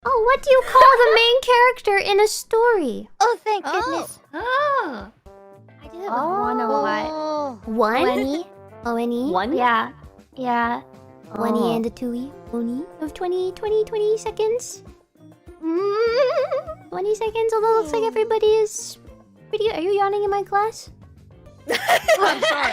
Oh, what do you call the main character in a story? Oh, thank goodness. Oh. I did it with one a lot. One? One-y. O-N-E? One? Yeah. Yeah. One E and a two E. Oni of 20 seconds. 20 seconds, although it looks like everybody is pretty... Are you yawning in my class? I'm sorry.